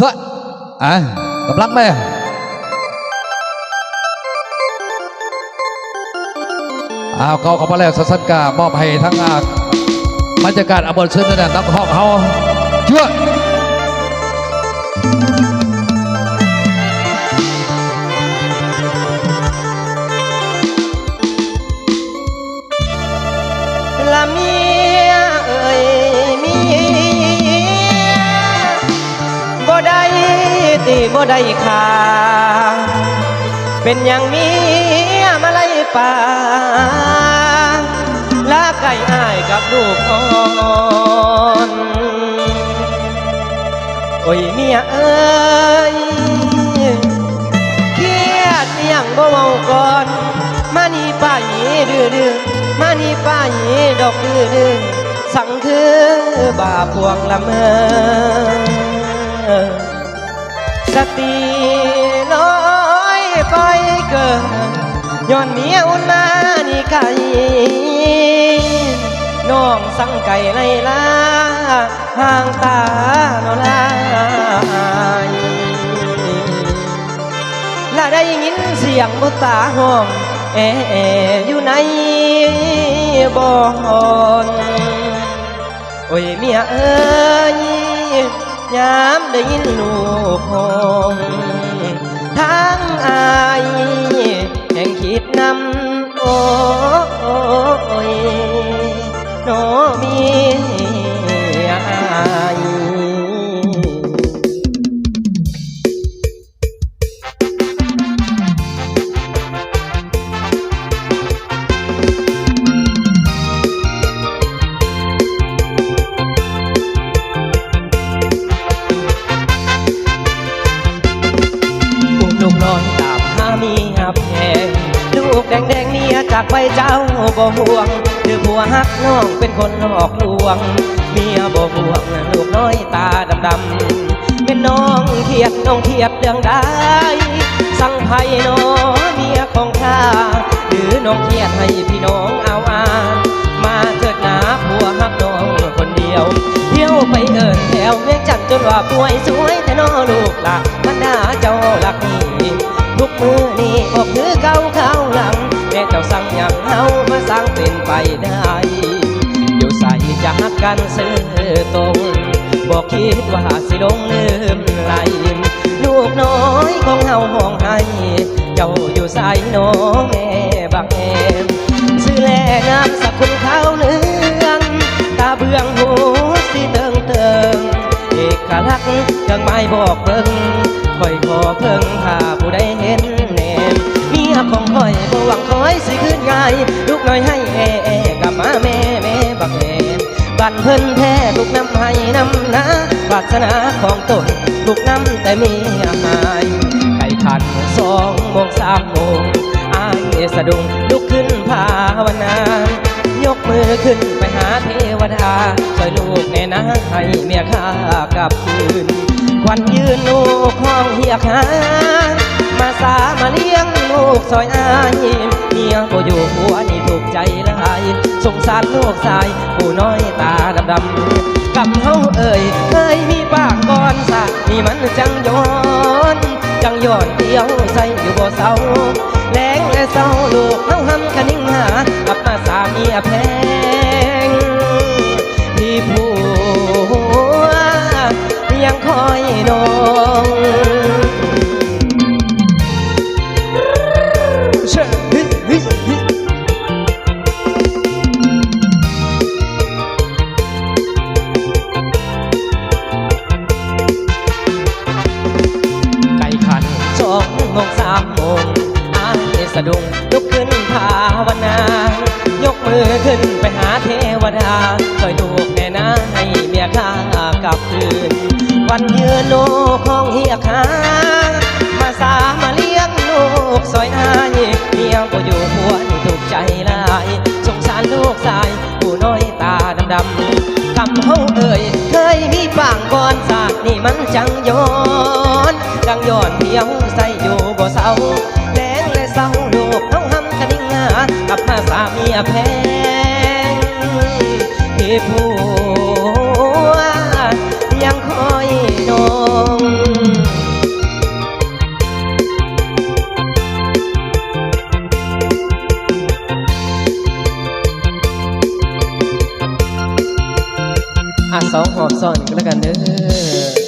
สวัสดีกำลังไหมเขาเข้ามาแล้วสันกามอบให้ทั้งบรรยากาศอบอุ่นซึ้งนั่นนักห้องเขาเชื่อละเมียเอ่ยเมียบ่ได้ตีบ่ได้ขาเป็นอย่างเมียมาไล่ป่าลาไก่อ้ายกับลูกอ่อนโอ้ยเมียเอ่ยเครียดยังบ่เว้าก่อนมานี่ป้าหยีดื้อมานี่ป้าหยีดอกดื้อสั่งคือบาพวงละเมอสติน้อยไปเกินย้อนเมียอุ่นมานี่ไก่น้องสั่งไก่ไล่ลาห่างตาโนลายและได้ยินเสียงบุตาห้องอยู่ในบ่อนโอ้ยเมียเอ้ยยามได้ยินลูกห้องทางอายแห่งคิดนำโอ้ยโนมีอายลูกน้อยตามหาเมียแพงลูกแดงเมียจากไปเจ้าบ่ห่วงหรือผัวฮักน้องเป็นคนหลอกลวงเมียบ่ห่วงลูกน้อยตาดำเป็นน้องเขียดเรื่องใดสั่งไผ่น้อเมียของข้าหรือน้องเขียดให้พี่น้องเอามาเถิดนาผัวฮักน้องคนเดียวเที่ยวไปเอิญแถวเวียงจันทน์จนว่าป่วยสวยแต่น้อลูกหลักมันด่าเจ้าหลักนี่ทุกมือนี่บอกถือเก้าข้าวหลังแม่เจ้าสั่งอย่างเฮามาสร้างเป็นไปได้อยู่ใส่จะฮักกันซื้อตรงบอกคิดว่าสิลงลืมไหลลูกน้อยของเฮาห้องให้เจ้าอยู่ใส่น้อแม่บักแอมซื้อแลน้ำสักคุณข้าวเลืองตาเบื้องหูสิเติงเอกลักษณ์เครื่องไม้บอกเบิ่งคอยขอเพิ่งถ้าผู้ใดเห็นแนมเมียของคอยบ่หวังคอยสิขึ้นง่ายลูกน้อยให้กับมาแม่บักแอมบันเพิ่นแท้ลูกน้ำให้น้ำนะวาสนาของตนลูกน้ำแต่มีหายไก่ขัน2 โมง 3 โมงอายสะดุ้งลุกขึ้นภาวนายกมือขึ้นไปหาเทวดาช่วยลูกแน่นะให้เมียข้ากลับคืนควันยืนลูกห้องเฮียกหามาสามาเลี้ยงลูกซอยอายเมียบ่อยู่ผัวนี่ถูกใจละลายสงสารลูกชายผู้น้อยตาดำกับเฮาเอ่ยเคยมีปากก่อนสะนี่มันจังย้อนเที่ยวใส่อยู่บ่เศร้าแรงและเศร้าลูกเฮาหำคะนิ่งหากลับมาสามีแพงที่ผัวยังคอยน้อง2 โมง 3 โมงอายสะดุ้งลุกขึ้นภาวนายกมือขึ้นไปหาเทวดาช่วยลูกแน่นะให้เมียข้ากลับคืนวันยืนลูกห้องเฮียกหามาสามาเลี้ยงลูกซอยอายเมียก็อยู่ผัวนี่ถูกใจลายสงสารลูกชายผู้น้อยตาดำกำเฮาเอ่ยเคยมีปางก่อนสากนี่มันจังย้อนเที่ยวใส่อยู่บ่เศร้าแรงและเศร้าลูกเฮาหำคะนิ่งหากลับมาสามีแพงที่ผัวยังคอยน้อง ซ่อนกันแล้วกันเด้อ